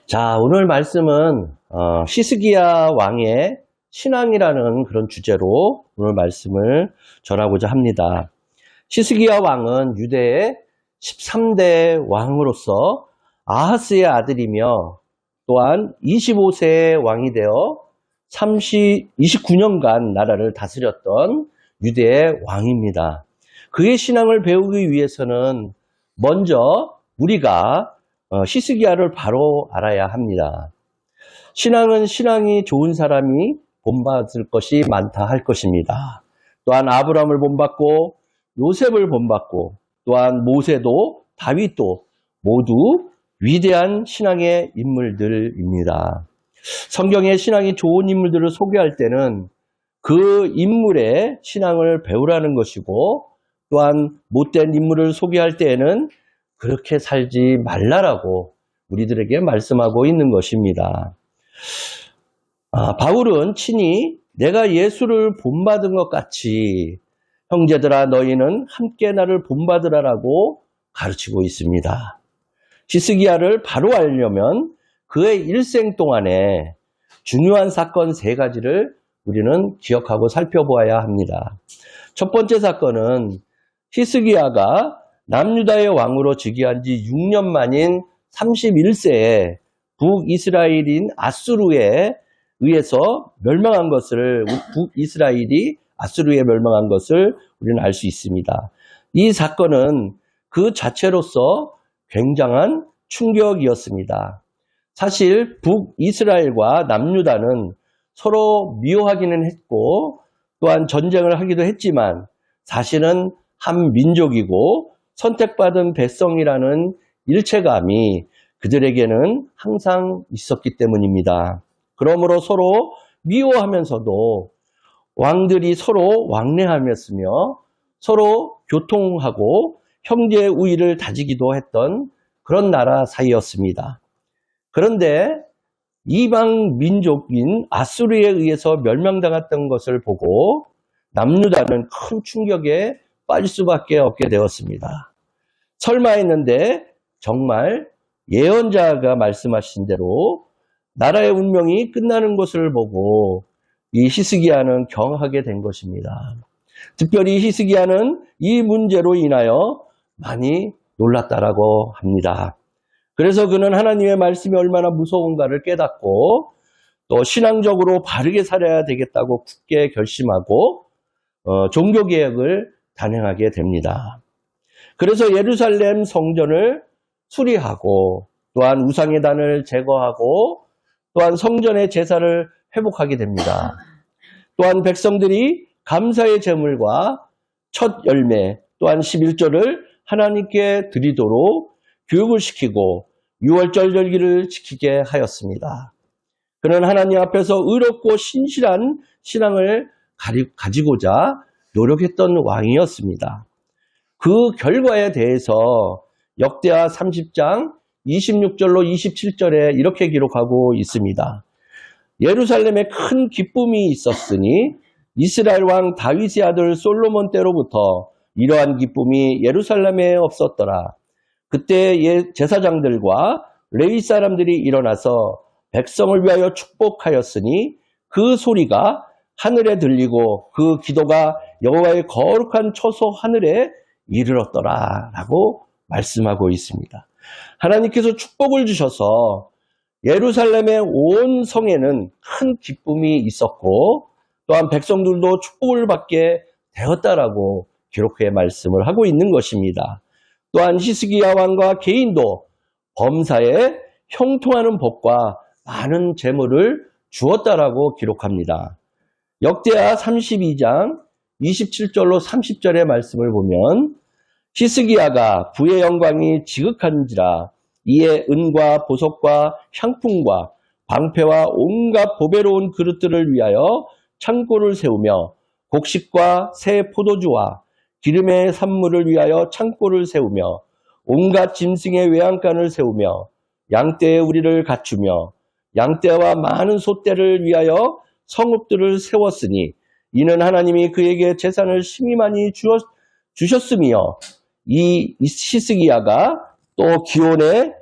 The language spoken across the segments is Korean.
자, 오늘 말씀은 히스기야 왕의 신앙이라는 그런 주제로 오늘 말씀을 전하고자 합니다. 히스기야 왕은 유대의 13대 왕으로서 아하스의 아들이며 또한 25세의 왕이 되어 29년간 나라를 다스렸던 유대의 왕입니다. 그의 신앙을 배우기 위해서는 먼저 우리가 히스기야를 바로 알아야 합니다. 신앙은 신앙이 좋은 사람이 본받을 것이 많다 할 것입니다. 또한 아브라함을 본받고 요셉을 본받고 또한 모세도 다윗도 모두 위대한 신앙의 인물들입니다. 성경에 신앙이 좋은 인물들을 소개할 때는 그 인물의 신앙을 배우라는 것이고 또한 못된 인물을 소개할 때에는 그렇게 살지 말라라고 우리들에게 말씀하고 있는 것입니다. 바울은 친히 내가 예수를 본받은 것 같이 형제들아 너희는 함께 나를 본받으라라고 가르치고 있습니다. 히스기야를 바로 알려면 그의 일생 동안에 중요한 사건 3가지를 우리는 기억하고 살펴보아야 합니다. 첫 번째 사건은 히스기야가 남유다의 왕으로 즉위한 지 6년 만인 31세에 북이스라엘인 아수르에 의해서 멸망한 것을, 북이스라엘이 아수르에 멸망한 것을 우리는 알 수 있습니다. 이 사건은 그 자체로서 굉장한 충격이었습니다. 사실 북이스라엘과 남유다는 서로 미워하기는 했고 또한 전쟁을 하기도 했지만 사실은 한 민족이고 선택받은 백성이라는 일체감이 그들에게는 항상 있었기 때문입니다. 그러므로 서로 미워하면서도 왕들이 서로 왕래하였으며 서로 교통하고 형제 우위를 다지기도 했던 그런 나라 사이였습니다. 그런데 이방 민족인 아수르에 의해서 멸망당했던 것을 보고 남유다는 큰 충격에 빠질 수밖에 없게 되었습니다. 설마 했는데 정말 예언자가 말씀하신 대로 나라의 운명이 끝나는 것을 보고 이 히스기야는 경악하게 된 것입니다. 특별히 히스기야는 이 문제로 인하여 많이 놀랐다라고 합니다. 그래서 그는 하나님의 말씀이 얼마나 무서운가를 깨닫고 또 신앙적으로 바르게 살아야 되겠다고 굳게 결심하고 종교개혁을 단행하게 됩니다. 그래서 예루살렘 성전을 수리하고 또한 우상의 단을 제거하고 또한 성전의 제사를 회복하게 됩니다. 또한 백성들이 감사의 제물과 첫 열매 또한 11조를 하나님께 드리도록 교육을 시키고 6월절 절기를 지키게 하였습니다. 그는 하나님 앞에서 의롭고 신실한 신앙을 가지고자 노력했던 왕이었습니다. 그 결과에 대해서 역대하 30장 26절로 27절에 이렇게 기록하고 있습니다. 예루살렘에 큰 기쁨이 있었으니 이스라엘 왕 다윗의 아들 솔로몬 때로부터 이러한 기쁨이 예루살렘에 없었더라. 그때 제사장들과 레위 사람들이 일어나서 백성을 위하여 축복하였으니 그 소리가 하늘에 들리고 그 기도가 여호와의 거룩한 처소 하늘에 이르렀더라 라고 말씀하고 있습니다. 하나님께서 축복을 주셔서 예루살렘의 온 성에는 큰 기쁨이 있었고 또한 백성들도 축복을 받게 되었다라고 기록해 말씀을 하고 있는 것입니다. 또한 히스기야 왕과 개인도 범사에 형통하는 법과 많은 재물을 주었다라고 기록합니다. 역대하 32장 27절로 30절의 말씀을 보면 히스기야가 부의 영광이 지극한지라 이에 은과 보석과 향품과 방패와 온갖 보배로운 그릇들을 위하여 창고를 세우며 곡식과 새 포도주와 기름의 산물을 위하여 창고를 세우며 온갖 짐승의 외양간을 세우며 양떼의 우리를 갖추며 양떼와 많은 소떼를 위하여 성읍들을 세웠으니 이는 하나님이 그에게 재산을 심히 많이 주셨으며 이 히스기야가 또 기온의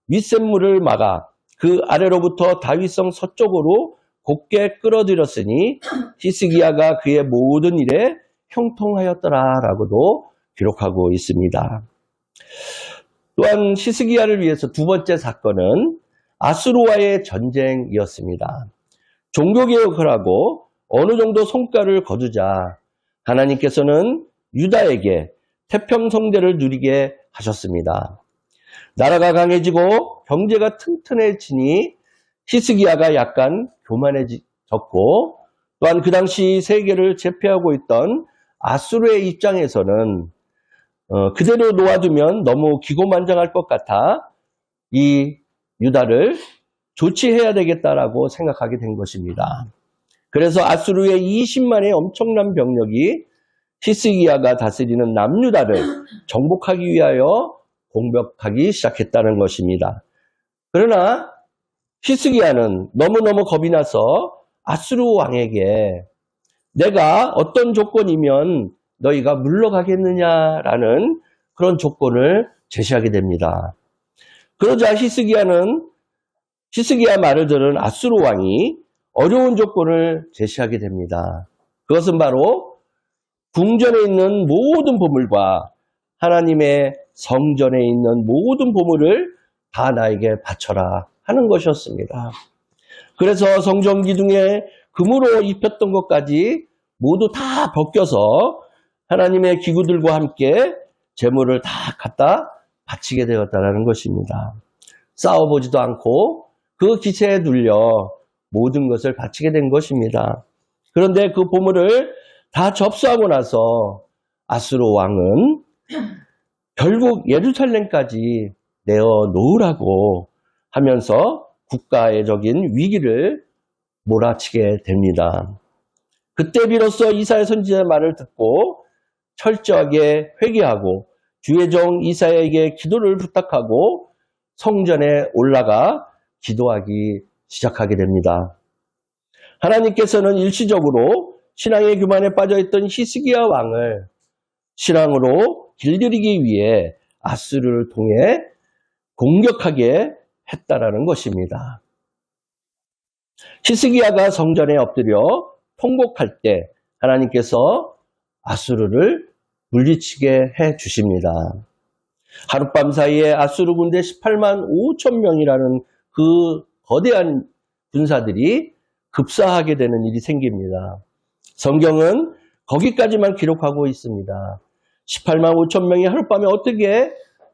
윗샘물을 막아 그 아래로부터 다윗성 서쪽으로 곧게 끌어들였으니 히스기야가 그의 모든 일에 형통하였더라라고도 기록하고 있습니다. 또한 히스기야를 위해서 두 번째 사건은 아수르와의 전쟁이었습니다. 종교개혁을 하고 어느 정도 성과를 거두자 하나님께서는 유다에게 태평성대를 누리게 하셨습니다. 나라가 강해지고 경제가 튼튼해지니 히스기야가 약간 교만해졌고, 또한 그 당시 세계를 제패하고 있던 아수르의 입장에서는 그대로 놓아두면 너무 기고만장할 것 같아 이 유다를 조치해야 되겠다라고 생각하게 된 것입니다. 그래서 아수르의 20만의 엄청난 병력이 히스기야가 다스리는 남유다를 정복하기 위하여 공격하기 시작했다는 것입니다. 그러나 히스기야는 너무너무 겁이 나서 아수르 왕에게 내가 어떤 조건이면 너희가 물러가겠느냐라는 그런 조건을 제시하게 됩니다. 그러자 히스기야 말을 들은 아수르 왕이 어려운 조건을 제시하게 됩니다. 그것은 바로 궁전에 있는 모든 보물과 하나님의 성전에 있는 모든 보물을 다 나에게 바쳐라 하는 것이었습니다. 그래서 성전 기둥에 금으로 입혔던 것까지 모두 다 벗겨서 하나님의 기구들과 함께 재물을 다 갖다 바치게 되었다는 것입니다. 싸워보지도 않고 그 기세에 눌려 모든 것을 바치게 된 것입니다. 그런데 그 보물을 다 접수하고 나서 아수르 왕은 결국 예루살렘까지 내어놓으라고 하면서 국가적인 위기를 몰아치게 됩니다. 그때 비로소 이사야 선지자의 말을 듣고 철저하게 회개하고 주의 종 이사야에게 기도를 부탁하고 성전에 올라가 기도하기 시작하게 됩니다. 하나님께서는 일시적으로 신앙의 교만에 빠져있던 히스기야 왕을 신앙으로 길들이기 위해 아수르를 통해 공격하게 했다라는 것입니다. 히스기야가 성전에 엎드려 통곡할 때 하나님께서 아수르를 물리치게 해 주십니다. 하룻밤 사이에 아수르 군대 18만 5천 명이라는 그 거대한 군사들이 급사하게 되는 일이 생깁니다. 성경은 거기까지만 기록하고 있습니다. 18만 5천 명이 하룻밤에 어떻게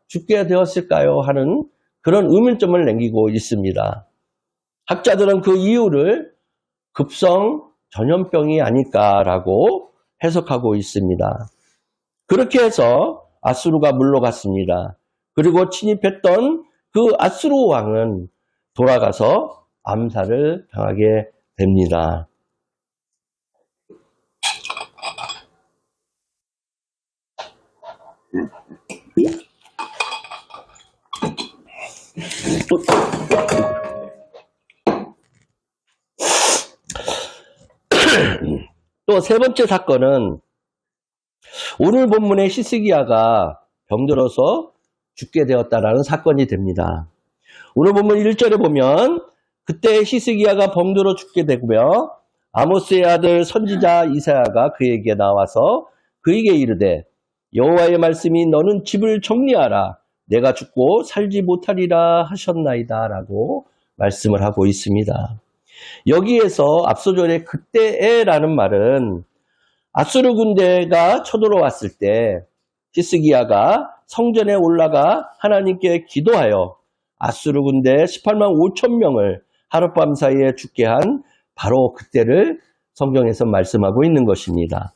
죽게 되었을까요? 하는 그런 의문점을 남기고 있습니다. 학자들은 그 이유를 급성 전염병이 아닐까라고 해석하고 있습니다. 그렇게 해서 아수르가 물러갔습니다. 그리고 침입했던 그 아수르 왕은 돌아가서 암살을 당하게 됩니다. 또 세 번째 사건은 오늘 본문의 히스기야가 병들어서 죽게 되었다라는 사건이 됩니다. 오늘 본문 1절에 보면 그때 히스기야가 병들어 죽게 되고요. 아모스의 아들 선지자 이사야가 그에게 나와서 그에게 이르되 여호와의 말씀이 너는 집을 정리하라 내가 죽고 살지 못하리라 하셨나이다 라고 말씀을 하고 있습니다. 여기에서 앞서 절에 그때에라는 말은 아수르 군대가 쳐들어왔을 때 히스기야가 성전에 올라가 하나님께 기도하여 아수르 군대 18만 5천 명을 하룻밤 사이에 죽게 한 바로 그때를 성경에서 말씀하고 있는 것입니다.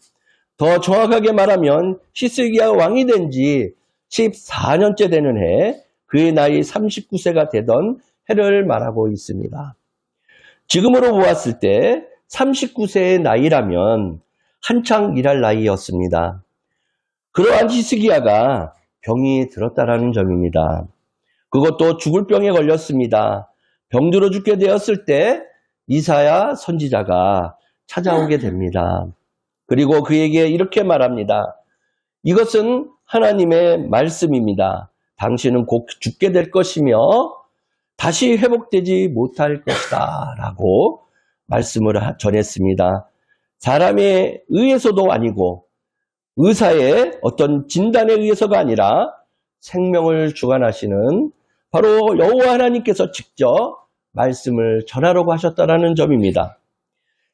더 정확하게 말하면 히스기야 왕이 된 지 14년째 되는 해 그의 나이 39세가 되던 해를 말하고 있습니다. 지금으로 보았을 때 39세의 나이라면 한창 일할 나이였습니다. 그러한 히스기야가 병이 들었다라는 점입니다. 그것도 죽을 병에 걸렸습니다. 병들어 죽게 되었을 때 이사야 선지자가 찾아오게 됩니다. 그리고 그에게 이렇게 말합니다. 이것은 하나님의 말씀입니다. 당신은 곧 죽게 될 것이며 다시 회복되지 못할 것이다 라고 말씀을 전했습니다. 사람에 의해서도 아니고 의사의 어떤 진단에 의해서가 아니라 생명을 주관하시는 바로 여호와 하나님께서 직접 말씀을 전하라고 하셨다라는 점입니다.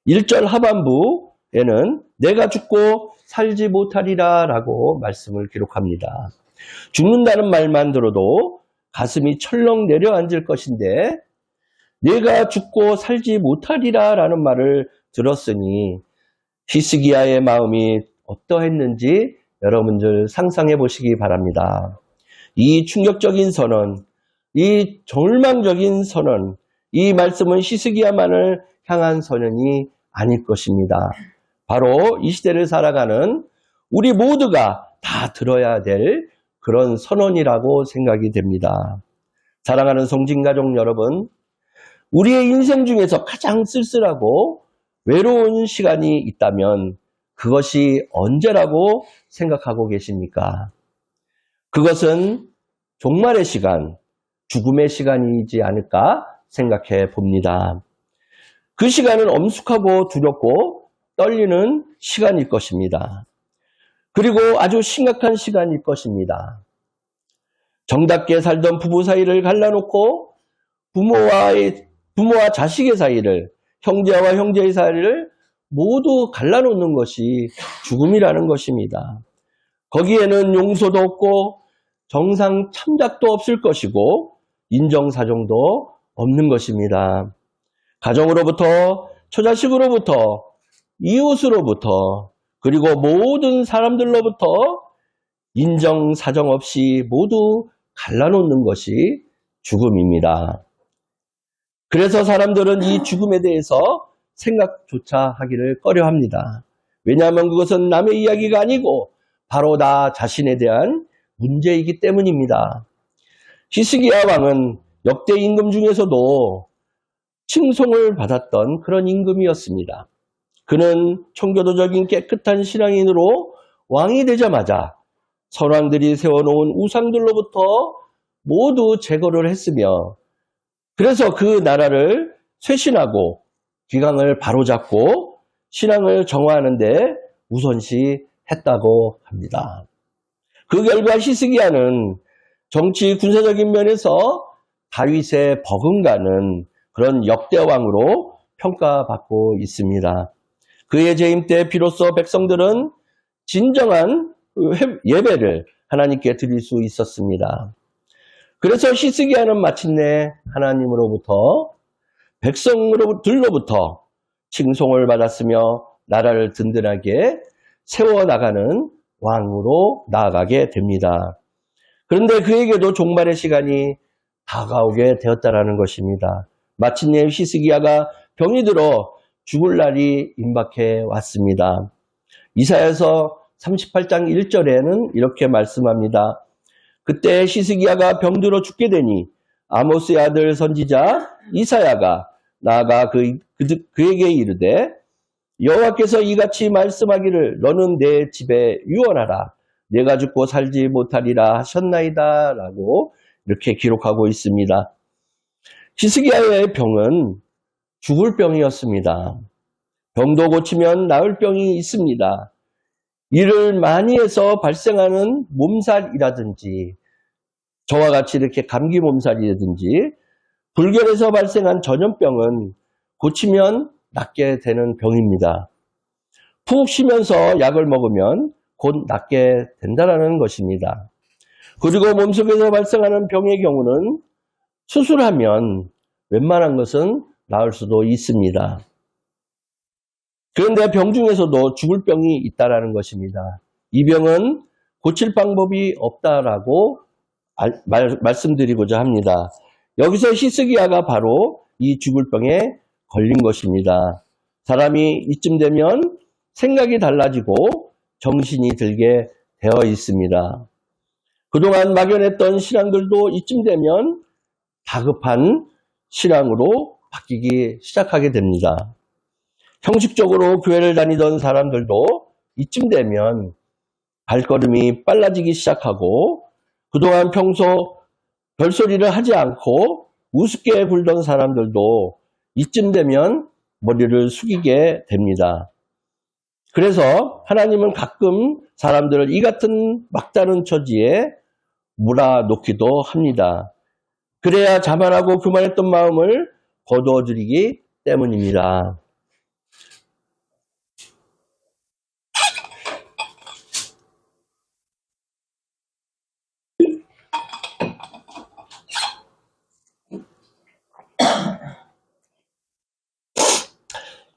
1절 하반부에는 내가 죽고 살지 못하리라 라고 말씀을 기록합니다. 죽는다는 말만 들어도 가슴이 철렁 내려앉을 것인데 내가 죽고 살지 못하리라 라는 말을 들었으니 히스기야의 마음이 어떠했는지 여러분들 상상해 보시기 바랍니다. 이 충격적인 선언, 이 절망적인 선언, 이 말씀은 히스기야만을 향한 선언이 아닐 것입니다. 바로 이 시대를 살아가는 우리 모두가 다 들어야 될 그런 선언이라고 생각이 됩니다. 사랑하는 성진가족 여러분, 우리의 인생 중에서 가장 쓸쓸하고 외로운 시간이 있다면 그것이 언제라고 생각하고 계십니까? 그것은 종말의 시간, 죽음의 시간이지 않을까 생각해 봅니다. 그 시간은 엄숙하고 두렵고 떨리는 시간일 것입니다. 그리고 아주 심각한 시간일 것입니다. 정답게 살던 부부 사이를 갈라놓고 부모와 자식의 사이를, 형제와 형제의 사이를 모두 갈라놓는 것이 죽음이라는 것입니다. 거기에는 용서도 없고 정상 참작도 없을 것이고 인정사정도 없는 것입니다. 가정으로부터, 처자식으로부터, 이웃으로부터, 그리고 모든 사람들로부터 인정사정 없이 모두 갈라놓는 것이 죽음입니다. 그래서 사람들은 이 죽음에 대해서 생각조차 하기를 꺼려합니다. 왜냐하면 그것은 남의 이야기가 아니고 바로 나 자신에 대한 문제이기 때문입니다. 히스기야 왕은 역대 임금 중에서도 칭송을 받았던 그런 임금이었습니다. 그는 청교도적인 깨끗한 신앙인으로 왕이 되자마자 선왕들이 세워놓은 우상들로부터 모두 제거를 했으며 그래서 그 나라를 쇄신하고 기강을 바로잡고 신앙을 정화하는 데 우선시했다고 합니다. 그 결과 히스기야는 정치 군사적인 면에서 다윗의 버금가는 그런 역대왕으로 평가받고 있습니다. 그의 재임 때 비로소 백성들은 진정한 예배를 하나님께 드릴 수 있었습니다. 그래서 히스기야는 마침내 하나님으로부터 백성들로부터 칭송을 받았으며 나라를 든든하게 세워나가는 왕으로 나아가게 됩니다. 그런데 그에게도 종말의 시간이 다가오게 되었다는 것입니다. 마침내 히스기야가 병이 들어 죽을 날이 임박해 왔습니다. 이사야서 38장 1절에는 이렇게 말씀합니다. 그때 히스기야가 병들어 죽게 되니 아모스의 아들 선지자 이사야가 나아가 그에게 이르되 여호와께서 이같이 말씀하기를 너는 내 집에 유언하라. 내가 죽고 살지 못하리라 하셨나이다 라고 이렇게 기록하고 있습니다. 히스기야의 병은 죽을 병이었습니다. 병도 고치면 나을 병이 있습니다. 일을 많이 해서 발생하는 몸살이라든지 저와 같이 이렇게 감기 몸살이라든지 불결해서 발생한 전염병은 고치면 낫게 되는 병입니다. 푹 쉬면서 약을 먹으면 곧 낫게 된다는 것입니다. 그리고 몸속에서 발생하는 병의 경우는 수술하면 웬만한 것은 나을 수도 있습니다. 그런데 병 중에서도 죽을 병이 있다는 것입니다. 이 병은 고칠 방법이 없다라고 말씀드리고자 합니다. 여기서 히스기야가 바로 이 죽을 병에 걸린 것입니다. 사람이 이쯤 되면 생각이 달라지고 정신이 들게 되어 있습니다. 그동안 막연했던 신앙들도 이쯤 되면 다급한 신앙으로 바뀌기 시작하게 됩니다. 형식적으로 교회를 다니던 사람들도 이쯤 되면 발걸음이 빨라지기 시작하고 그동안 평소 별소리를 하지 않고 우습게 굴던 사람들도 이쯤 되면 머리를 숙이게 됩니다. 그래서 하나님은 가끔 사람들을 이 같은 막다른 처지에 몰아놓기도 합니다. 그래야 자만하고 교만했던 마음을 거두어들이기 때문입니다.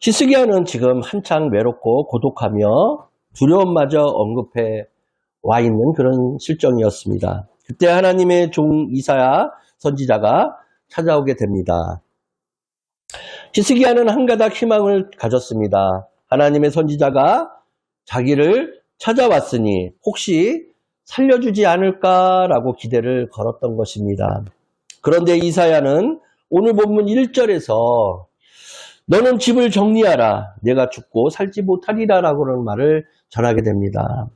히스기야는 지금 한창 외롭고 고독하며 두려움마저 언급해 와 있는 그런 실정이었습니다. 그때 하나님의 종 이사야 선지자가 찾아오게 됩니다. 히스기야는 한 가닥 희망을 가졌습니다. 하나님의 선지자가 자기를 찾아왔으니 혹시 살려주지 않을까라고 기대를 걸었던 것입니다. 그런데 이사야는 오늘 본문 1절에서 너는 집을 정리하라. 내가 죽고 살지 못하리라 라고는 말을 전하게 됩니다.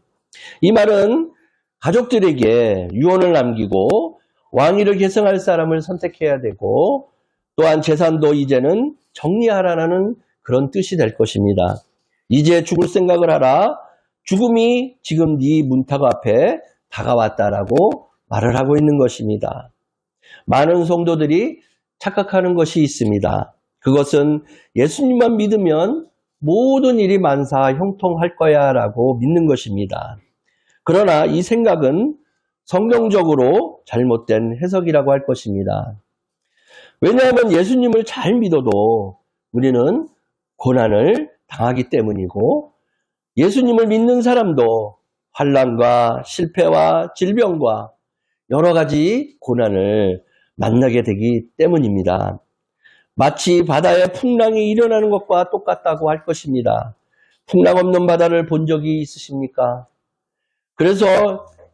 이 말은 가족들에게 유언을 남기고 왕위를 계승할 사람을 선택해야 되고 또한 재산도 이제는 정리하라는 그런 뜻이 될 것입니다. 이제 죽을 생각을 하라. 죽음이 지금 네 문턱 앞에 다가왔다라고 말을 하고 있는 것입니다. 많은 성도들이 착각하는 것이 있습니다. 그것은 예수님만 믿으면 모든 일이 만사 형통할 거야 라고 믿는 것입니다. 그러나 이 생각은 성경적으로 잘못된 해석이라고 할 것입니다. 왜냐하면 예수님을 잘 믿어도 우리는 고난을 당하기 때문이고 예수님을 믿는 사람도 환난과 실패와 질병과 여러 가지 고난을 만나게 되기 때문입니다. 마치 바다에 풍랑이 일어나는 것과 똑같다고 할 것입니다. 풍랑 없는 바다를 본 적이 있으십니까? 그래서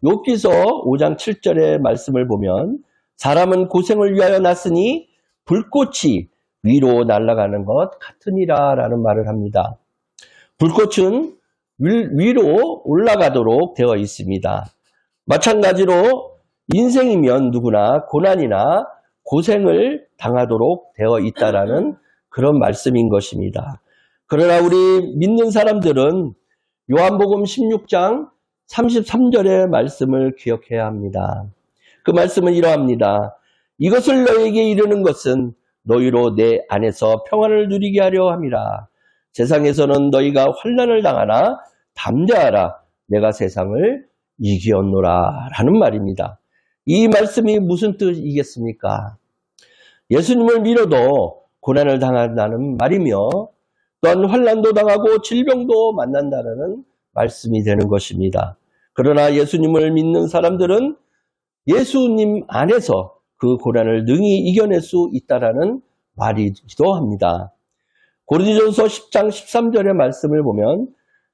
욥기서 5장 7절의 말씀을 보면 사람은 고생을 위하여 났으니 불꽃이 위로 날아가는 것 같으니라 라는 말을 합니다. 불꽃은 위로 올라가도록 되어 있습니다. 마찬가지로 인생이면 누구나 고난이나 고생을 당하도록 되어 있다라는 그런 말씀인 것입니다. 그러나 우리 믿는 사람들은 요한복음 16장 33절의 말씀을 기억해야 합니다. 그 말씀은 이러합니다. 이것을 너에게 이르는 것은 너희로 내 안에서 평안을 누리게 하려 함이라. 세상에서는 너희가 환난을 당하나 담대하라. 내가 세상을 이기었노라 라는 말입니다. 이 말씀이 무슨 뜻이겠습니까? 예수님을 믿어도 고난을 당한다는 말이며 또한 환난도 당하고 질병도 만난다는 말씀이 되는 것입니다. 그러나 예수님을 믿는 사람들은 예수님 안에서 그 고난을 능히 이겨낼 수 있다라는 말이기도 합니다. 고린도전서 10장 13절의 말씀을 보면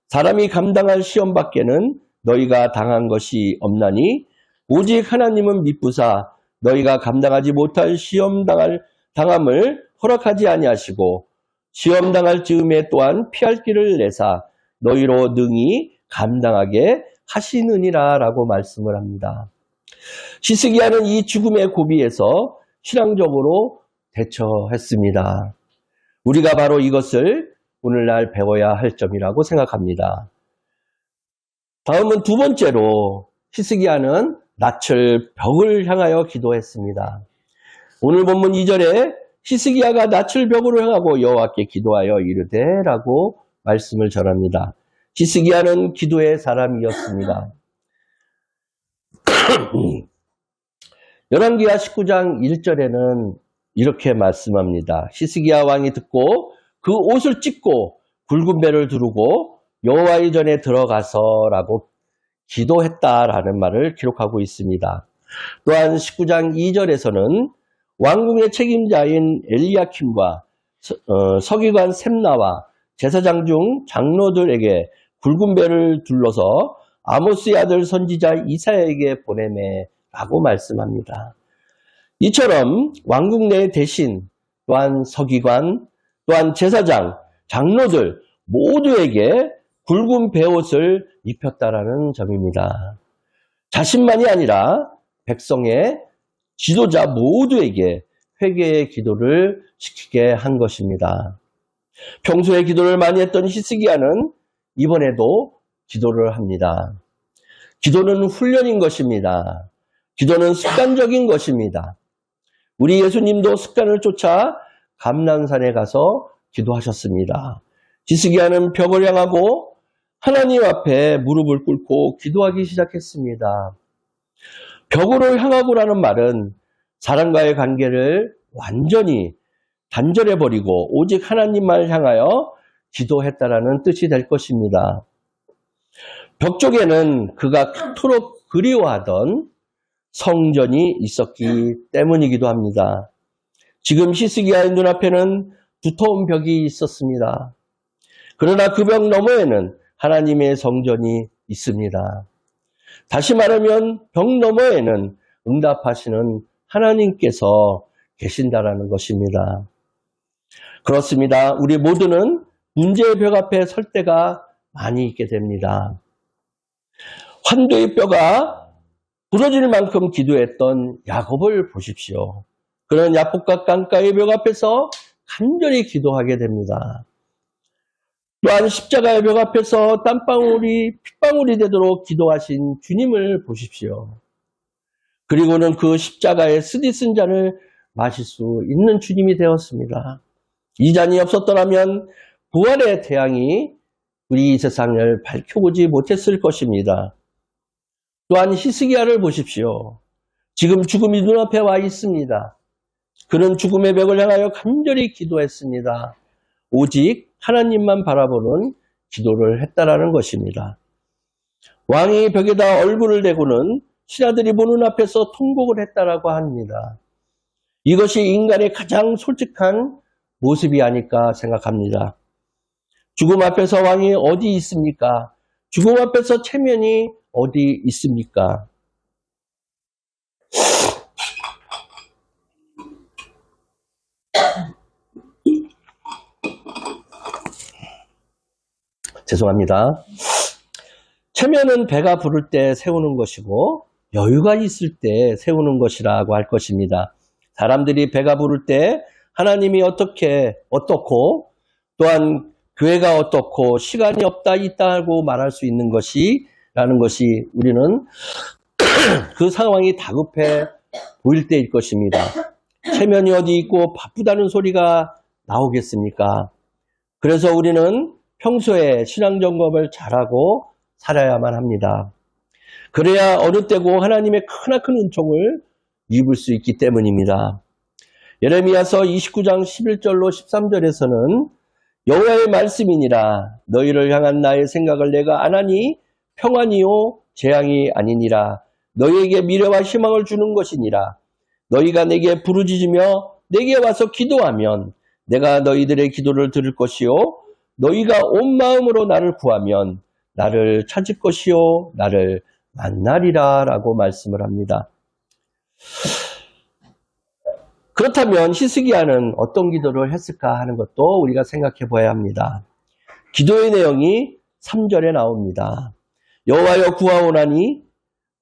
사람이 감당할 시험 밖에는 너희가 당한 것이 없나니 오직 하나님은 미쁘사 너희가 감당하지 못할 시험 당함을 허락하지 아니하시고 시험 당할 즈음에 또한 피할 길을 내사 너희로 능히 감당하게 하시느니라 라고 말씀을 합니다. 히스기야는 이 죽음의 고비에서 신앙적으로 대처했습니다. 우리가 바로 이것을 오늘날 배워야 할 점이라고 생각합니다. 다음은 두 번째로 히스기야는 낯을 벽을 향하여 기도했습니다. 오늘 본문 2절에 히스기야가 낯을 벽으로 향하고 여호와께 기도하여 이르되 라고 말씀을 전합니다. 히스기야는 기도의 사람이었습니다. 열왕기하 19장 1절에는 이렇게 말씀합니다. 히스기야 왕이 듣고 그 옷을 찢고 굵은 배를 두르고 여호와의 전에 들어가서라고 기도했다라는 말을 기록하고 있습니다. 또한 19장 2절에서는 왕궁의 책임자인 엘리야킴과 서기관 셈나와 제사장 중 장로들에게 굵은 배를 둘러서 아모스의 아들 선지자 이사야에게 보내매라고 말씀합니다. 이처럼 왕궁 내 대신 또한 서기관 또한 제사장 장로들 모두에게 굵은 베옷을 입혔다라는 점입니다. 자신만이 아니라 백성의 지도자 모두에게 회개의 기도를 시키게 한 것입니다. 평소에 기도를 많이 했던 히스기야는 이번에도 기도를 합니다. 기도는 훈련인 것입니다. 기도는 습관적인 것입니다. 우리 예수님도 습관을 쫓아 감람산에 가서 기도하셨습니다. 히스기야는 벽을 향하고 하나님 앞에 무릎을 꿇고 기도하기 시작했습니다. 벽으로 향하고라는 말은 사람과의 관계를 완전히 단절해버리고 오직 하나님만 향하여 기도했다라는 뜻이 될 것입니다. 벽 쪽에는 그가 그토록 그리워하던 성전이 있었기 때문이기도 합니다. 지금 히스기야의 눈앞에는 두터운 벽이 있었습니다. 그러나 그 벽 너머에는 하나님의 성전이 있습니다. 다시 말하면 벽 너머에는 응답하시는 하나님께서 계신다라는 것입니다. 그렇습니다. 우리 모두는 문제의 벽 앞에 설 때가 많이 있게 됩니다. 환도의 뼈가 부러질 만큼 기도했던 야곱을 보십시오. 그는 야복과 강가의 벽 앞에서 간절히 기도하게 됩니다. 또한 십자가의 벽 앞에서 땀방울이 핏방울이 되도록 기도하신 주님을 보십시오. 그리고는 그 십자가의 쓰디쓴 잔을 마실 수 있는 주님이 되었습니다. 이 잔이 없었더라면 부활의 태양이 우리 이 세상을 밝혀보지 못했을 것입니다. 또한 히스기야를 보십시오. 지금 죽음이 눈앞에 와 있습니다. 그는 죽음의 벽을 향하여 간절히 기도했습니다. 오직 하나님만 바라보는 기도를 했다라는 것입니다. 왕이 벽에다 얼굴을 대고는 신하들이 보는 앞에서 통곡을 했다라고 합니다. 이것이 인간의 가장 솔직한 모습이 아닐까 생각합니다. 죽음 앞에서 왕이 어디 있습니까? 죽음 앞에서 체면이 어디 있습니까? 죄송합니다. 체면은 배가 부를 때 세우는 것이고 여유가 있을 때 세우는 것이라고 할 것입니다. 사람들이 배가 부를 때 하나님이 어떻고 또한 교회가 어떻고 시간이 없다 있다 하고 말할 수 있는 것이라는 것이 우리는 그 상황이 다급해 보일 때일 것입니다. 체면이 어디 있고 바쁘다는 소리가 나오겠습니까? 그래서 우리는 평소에 신앙 점검을 잘하고 살아야만 합니다. 그래야 어느 때고 하나님의 크나큰 은총을 입을 수 있기 때문입니다. 예레미야서 29장 11절로 13절에서는 여호와의 말씀이니라 너희를 향한 나의 생각을 내가 아나니 평안이요 재앙이 아니니라 너희에게 미래와 희망을 주는 것이니라 너희가 내게 부르짖으며 내게 와서 기도하면 내가 너희들의 기도를 들을 것이요 너희가 온 마음으로 나를 구하면 나를 찾을 것이요 나를 만나리라 라고 말씀을 합니다. 그렇다면 히스기야는 어떤 기도를 했을까 하는 것도 우리가 생각해 봐야 합니다. 기도의 내용이 3절에 나옵니다. 여호와여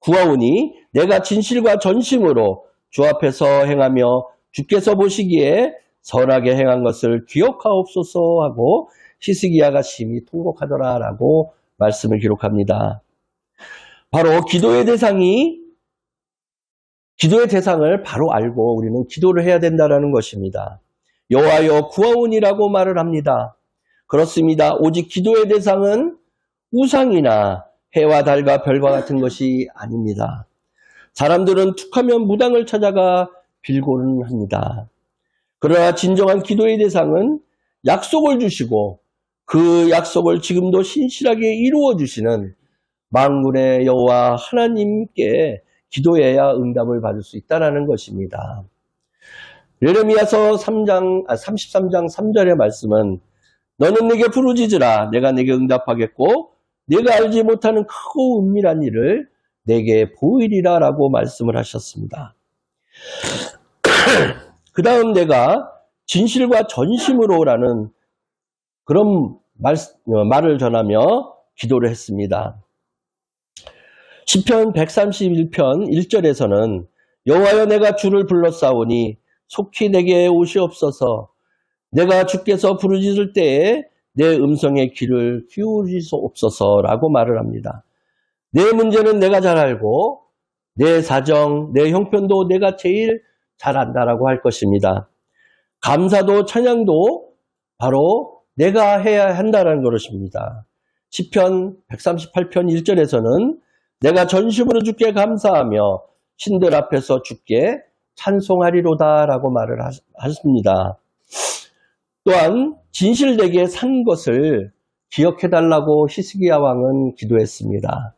구하오니 내가 진실과 전심으로 주 앞에서 행하며 주께서 보시기에 선하게 행한 것을 기억하옵소서 하고 히스기야가 심히 통곡하더라 라고 말씀을 기록합니다. 바로 기도의 대상을 바로 알고 우리는 기도를 해야 된다는 것입니다. 여호와여 구하오니라고 말을 합니다. 그렇습니다. 오직 기도의 대상은 우상이나 해와 달과 별과 같은 것이 아닙니다. 사람들은 툭하면 무당을 찾아가 빌고는 합니다. 그러나 진정한 기도의 대상은 약속을 주시고 그 약속을 지금도 신실하게 이루어 주시는 만군의 여호와 하나님께 기도해야 응답을 받을 수 있다는 것입니다. 예레미야서 33장 3절의 말씀은 너는 내게 부르짖으라 내가 내게 응답하겠고 내가 알지 못하는 크고 은밀한 일을 내게 보이리라 라고 말씀을 하셨습니다. 그 다음 내가 진실과 전심으로라는 그런 말을 전하며 기도를 했습니다. 시편 131편 1절에서는 여호와여 내가 주를 불렀사오니 속히 내게 오시옵소서. 내가 주께서 부르짖을 때에 내 음성에 귀를 기울이시옵소서라고 말을 합니다. 내 문제는 내가 잘 알고 내 사정, 내 형편도 내가 제일 잘 안다라고 할 것입니다. 감사도 찬양도 바로 내가 해야 한다는 것입니다. 시편 138편 1절에서는 내가 전심으로 주께 감사하며 신들 앞에서 주께 찬송하리로다라고 말을 하십니다. 또한 진실되게 산 것을 기억해달라고 히스기야 왕은 기도했습니다.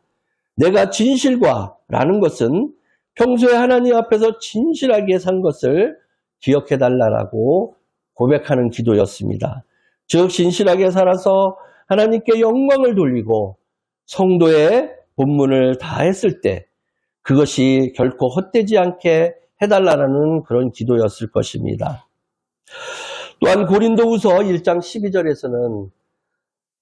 내가 진실과라는 것은 평소에 하나님 앞에서 진실하게 산 것을 기억해달라고 고백하는 기도였습니다. 즉 진실하게 살아서 하나님께 영광을 돌리고 성도의 본분을 다했을 때 그것이 결코 헛되지 않게 해달라는 그런 기도였을 것입니다. 또한 고린도후서 1장 12절에서는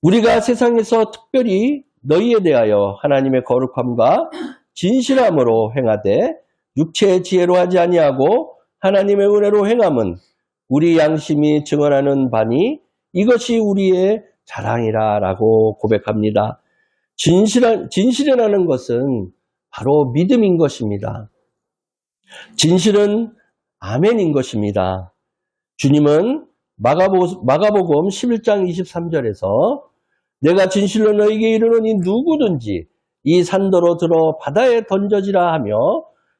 우리가 세상에서 특별히 너희에 대하여 하나님의 거룩함과 진실함으로 행하되 육체의 지혜로 하지 아니하고 하나님의 은혜로 행함은 우리 양심이 증언하는 바니 이것이 우리의 자랑이라라고 고백합니다. 진실이라는 것은 바로 믿음인 것입니다. 진실은 아멘인 것입니다. 주님은 마가복음 11장 23절에서 내가 진실로 너에게 이르노니 누구든지 이 산더러 들어 바다에 던져지라 하며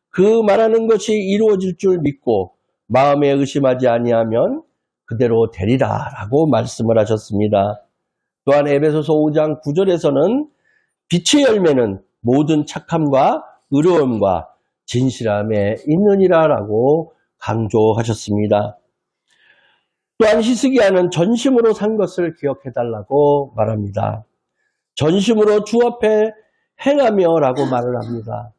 그 말하는 것이 이루어질 줄 믿고 마음에 의심하지 아니하면 그대로 되리라 라고 말씀을 하셨습니다. 또한 에베소서 5장 9절에서는 빛의 열매는 모든 착함과 의로움과 진실함에 있느니라 라고 강조하셨습니다. 또한 히스기야는 전심으로 산 것을 기억해달라고 말합니다. 전심으로 주 앞에 행하며 라고 말을 합니다.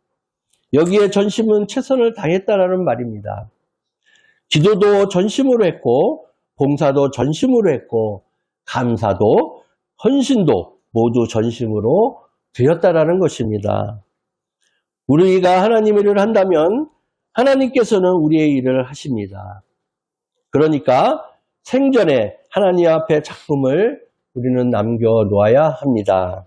여기에 전심은 최선을 다했다라는 말입니다. 기도도 전심으로 했고 봉사도 전심으로 했고 감사도 헌신도 모두 전심으로 드렸다라는 것입니다. 우리가 하나님의 일을 한다면 하나님께서는 우리의 일을 하십니다. 그러니까 생전에 하나님 앞에 작품을 우리는 남겨놓아야 합니다.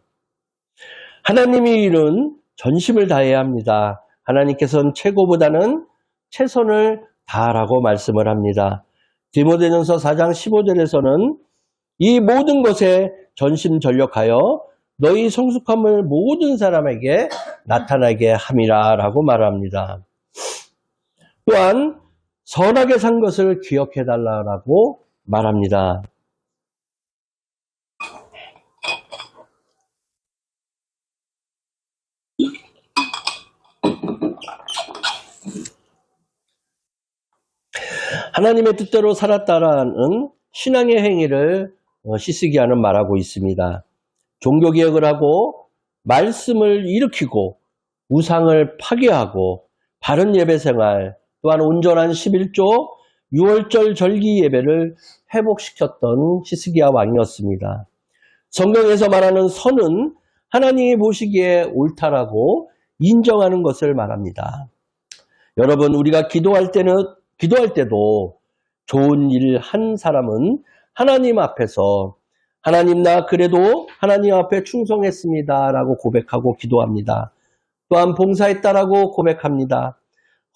하나님의 일은 전심을 다해야 합니다. 하나님께서는 최고보다는 최선을 다하라고 말씀을 합니다. 디모데전서 4장 15절에서는 이 모든 것에 전심전력하여 너희 성숙함을 모든 사람에게 나타나게 함이라 라고 말합니다. 또한 선하게 산 것을 기억해달라고 말합니다. 하나님의 뜻대로 살았다라는 신앙의 행위를 히스기야는 말하고 있습니다. 종교개혁을 하고 말씀을 일으키고 우상을 파괴하고 바른 예배생활 또한 온전한 11조 6월절 절기 예배를 회복시켰던 히스기야 왕이었습니다. 성경에서 말하는 선은 하나님이 보시기에 옳다라고 인정하는 것을 말합니다. 여러분 우리가 기도할 때도 좋은 일 한 사람은 하나님 앞에서 하나님 나 그래도 하나님 앞에 충성했습니다 라고 고백하고 기도합니다. 또한 봉사했다라고 고백합니다.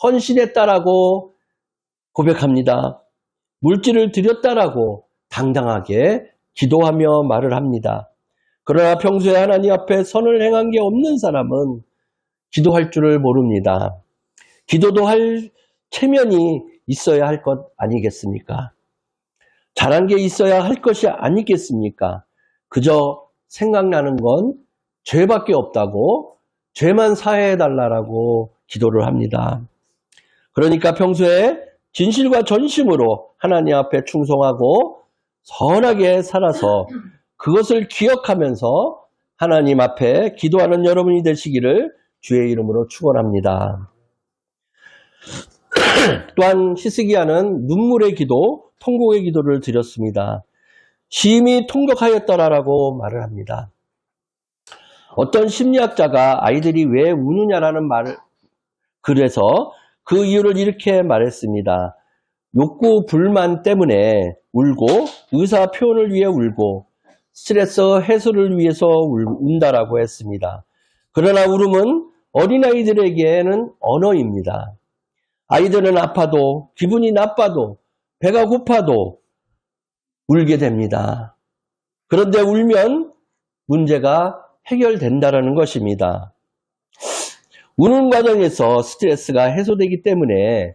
헌신했다라고 고백합니다. 물질을 드렸다라고 당당하게 기도하며 말을 합니다. 그러나 평소에 하나님 앞에 선을 행한 게 없는 사람은 기도할 줄을 모릅니다. 기도도 할 체면이 있어야 할 것 아니겠습니까? 잘한 게 있어야 할 것이 아니겠습니까? 그저 생각나는 건 죄밖에 없다고 죄만 사해달라고 기도를 합니다. 그러니까 평소에 진실과 전심으로 하나님 앞에 충성하고 선하게 살아서 그것을 기억하면서 하나님 앞에 기도하는 여러분이 되시기를 주의 이름으로 축원합니다. 또한 히스기야는 눈물의 기도, 통곡의 기도를 드렸습니다. 심히 통곡하였더라라고 말을 합니다. 어떤 심리학자가 아이들이 왜 우느냐라는 말을 그래서 그 이유를 이렇게 말했습니다. 욕구 불만 때문에 울고 의사 표현을 위해 울고 스트레스 해소를 위해서 운다라고 했습니다. 그러나 울음은 어린아이들에게는 언어입니다. 아이들은 아파도 기분이 나빠도 배가 고파도 울게 됩니다. 그런데 울면 문제가 해결된다는 것입니다. 우는 과정에서 스트레스가 해소되기 때문에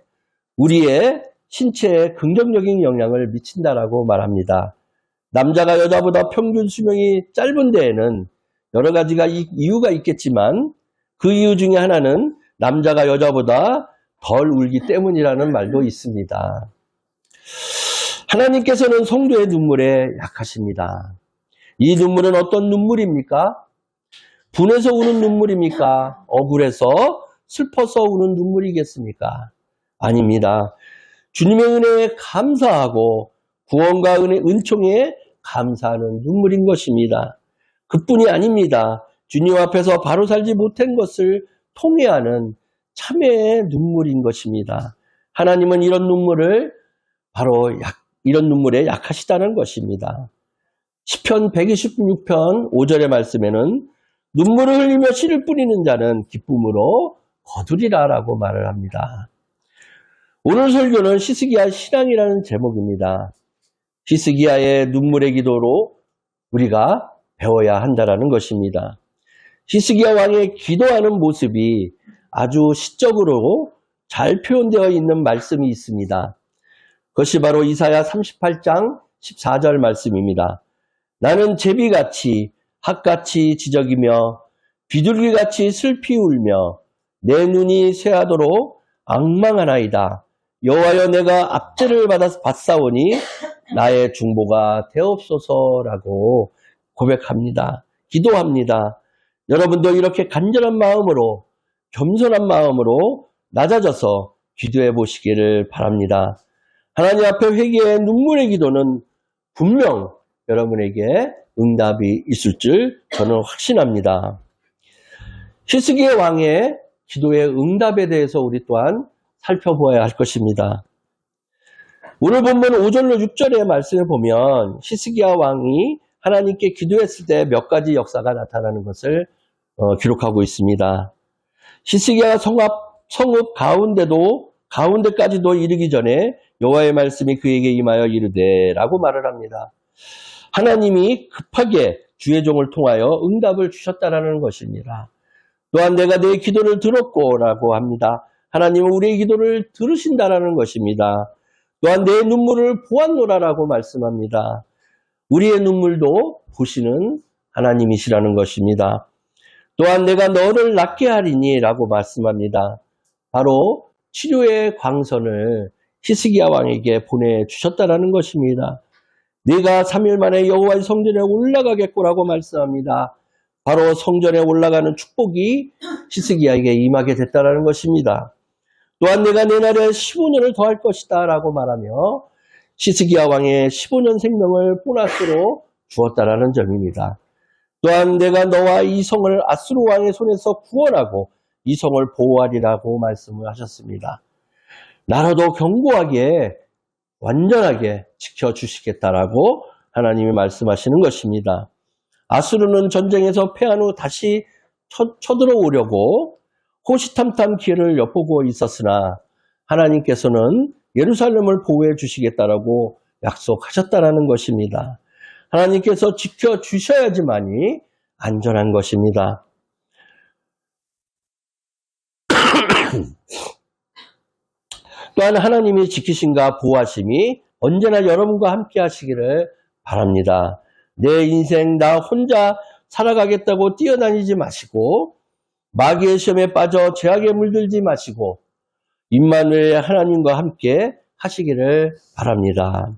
우리의 신체에 긍정적인 영향을 미친다라고 말합니다. 남자가 여자보다 평균 수명이 짧은 데에는 여러 가지가 이유가 있겠지만 그 이유 중에 하나는 남자가 여자보다 덜 울기 때문이라는 말도 있습니다. 하나님께서는 성도의 눈물에 약하십니다. 이 눈물은 어떤 눈물입니까? 분해서 우는 눈물입니까? 억울해서 슬퍼서 우는 눈물이겠습니까? 아닙니다. 주님의 은혜에 감사하고 구원과 은총에 감사하는 눈물인 것입니다. 그뿐이 아닙니다. 주님 앞에서 바로 살지 못한 것을 통회하는 참회의 눈물인 것입니다. 하나님은 이런 눈물을 이런 눈물에 약하시다는 것입니다. 시편 126편 5절의 말씀에는 눈물을 흘리며 씨를 뿌리는 자는 기쁨으로 거두리라라고 말을 합니다. 오늘 설교는 히스기야 신앙이라는 제목입니다. 히스기야의 눈물의 기도로 우리가 배워야 한다는 것입니다. 히스기야 왕의 기도하는 모습이 아주 시적으로 잘 표현되어 있는 말씀이 있습니다. 그것이 바로 이사야 38장 14절 말씀입니다. 나는 제비같이 학같이 지저귀며 비둘기같이 슬피 울며 내 눈이 쇠하도록 앙망하나이다. 여호와여 내가 압제를 받사오니 나의 중보가 되옵소서라고 고백합니다. 기도합니다. 여러분도 이렇게 간절한 마음으로 겸손한 마음으로 낮아져서 기도해 보시기를 바랍니다. 하나님 앞에 회개의 눈물의 기도는 분명 여러분에게 응답이 있을 줄 저는 확신합니다. 히스기야 왕의 기도의 응답에 대해서 우리 또한 살펴보아야 할 것입니다. 오늘 본문 5절로 6절의 말씀을 보면 히스기야 왕이 하나님께 기도했을 때 몇 가지 역사가 나타나는 것을 기록하고 있습니다. 히스기야 성읍 가운데까지도 이르기 전에 여호와의 말씀이 그에게 임하여 이르되라고 말을 합니다. 하나님이 급하게 주의 종을 통하여 응답을 주셨다라는 것입니다. 또한 내가 내 기도를 들었고라고 합니다. 하나님은 우리의 기도를 들으신다라는 것입니다. 또한 내 눈물을 보았노라라고 말씀합니다. 우리의 눈물도 보시는 하나님이시라는 것입니다. 또한 내가 너를 낫게 하리니라고 말씀합니다. 바로 치료의 광선을 히스기야 왕에게 보내주셨다라는 것입니다. 네가 3일 만에 여호와의 성전에 올라가겠고라고 말씀합니다. 바로 성전에 올라가는 축복이 히스기야에게 임하게 됐다는 것입니다. 또한 내가 내 날에 15년을 더할 것이다 라고 말하며 히스기야 왕의 15년 생명을 보너스로 주었다라는 점입니다. 또한 내가 너와 이 성을 아수르 왕의 손에서 구원하고 이 성을 보호하리라고 말씀을 하셨습니다. 나라도 견고하게 완전하게 지켜주시겠다라고 하나님이 말씀하시는 것입니다. 아수르는 전쟁에서 패한 후 다시 쳐들어오려고 호시탐탐 기회를 엿보고 있었으나 하나님께서는 예루살렘을 보호해 주시겠다라고 약속하셨다라는 것입니다. 하나님께서 지켜주셔야지만이 안전한 것입니다. 또한 하나님이 지키심과 보호하심이 언제나 여러분과 함께 하시기를 바랍니다. 내 인생 나 혼자 살아가겠다고 뛰어다니지 마시고 마귀의 시험에 빠져 죄악에 물들지 마시고 임마누엘 하나님과 함께 하시기를 바랍니다.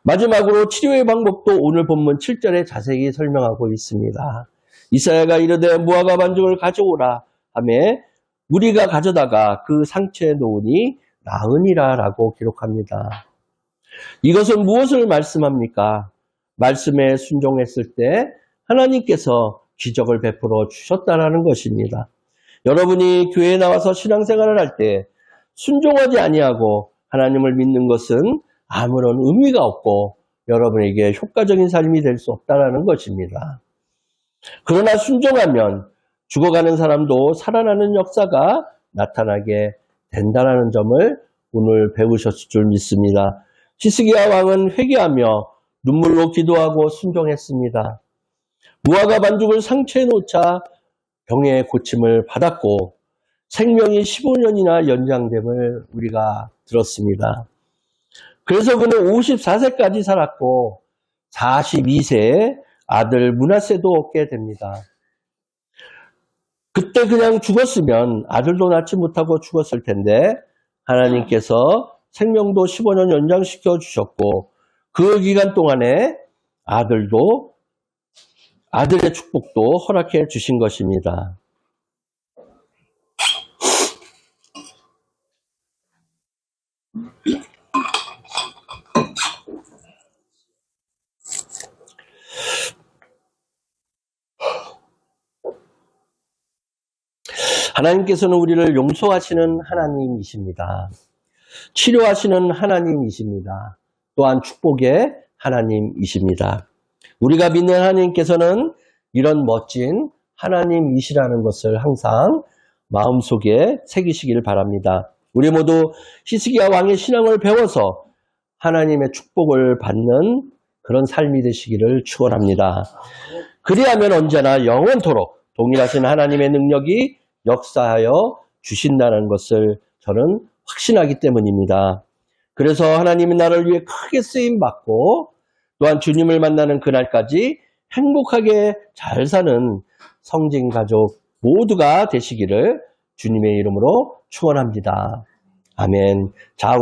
마지막으로 치료의 방법도 오늘 본문 7절에 자세히 설명하고 있습니다. 이사야가 이르되 무화과 반죽을 가져오라 하매 우리가 가져다가 그 상처에 놓으니 나으니라 라고 기록합니다. 이것은 무엇을 말씀합니까? 말씀에 순종했을 때 하나님께서 기적을 베풀어 주셨다라는 것입니다. 여러분이 교회에 나와서 신앙생활을 할 때 순종하지 아니하고 하나님을 믿는 것은 아무런 의미가 없고 여러분에게 효과적인 삶이 될 수 없다는 것입니다. 그러나 순종하면 죽어가는 사람도 살아나는 역사가 나타나게 된다는 점을 오늘 배우셨을 줄 믿습니다. 히스기야 왕은 회개하며 눈물로 기도하고 순종했습니다. 무화과 반죽을 상처에 놓자 병의 고침을 받았고 생명이 15년이나 연장됨을 우리가 들었습니다. 그래서 그는 54세까지 살았고 42세에 아들 므낫세도 얻게 됩니다. 그때 그냥 죽었으면 아들도 낳지 못하고 죽었을 텐데 하나님께서 생명도 15년 연장시켜 주셨고 그 기간 동안에 아들의 축복도 허락해 주신 것입니다. 하나님께서는 우리를 용서하시는 하나님이십니다. 치료하시는 하나님이십니다. 또한 축복의 하나님이십니다. 우리가 믿는 하나님께서는 이런 멋진 하나님이시라는 것을 항상 마음속에 새기시기를 바랍니다. 우리 모두 히스기야 왕의 신앙을 배워서 하나님의 축복을 받는 그런 삶이 되시기를 축원합니다. 그리하면 언제나 영원토록 동일하신 하나님의 능력이 역사하여 주신다는 것을 저는 확신하기 때문입니다. 그래서 하나님이 나를 위해 크게 쓰임받고 또한 주님을 만나는 그날까지 행복하게 잘 사는 성진 가족 모두가 되시기를 주님의 이름으로 축원합니다. 아멘. 자,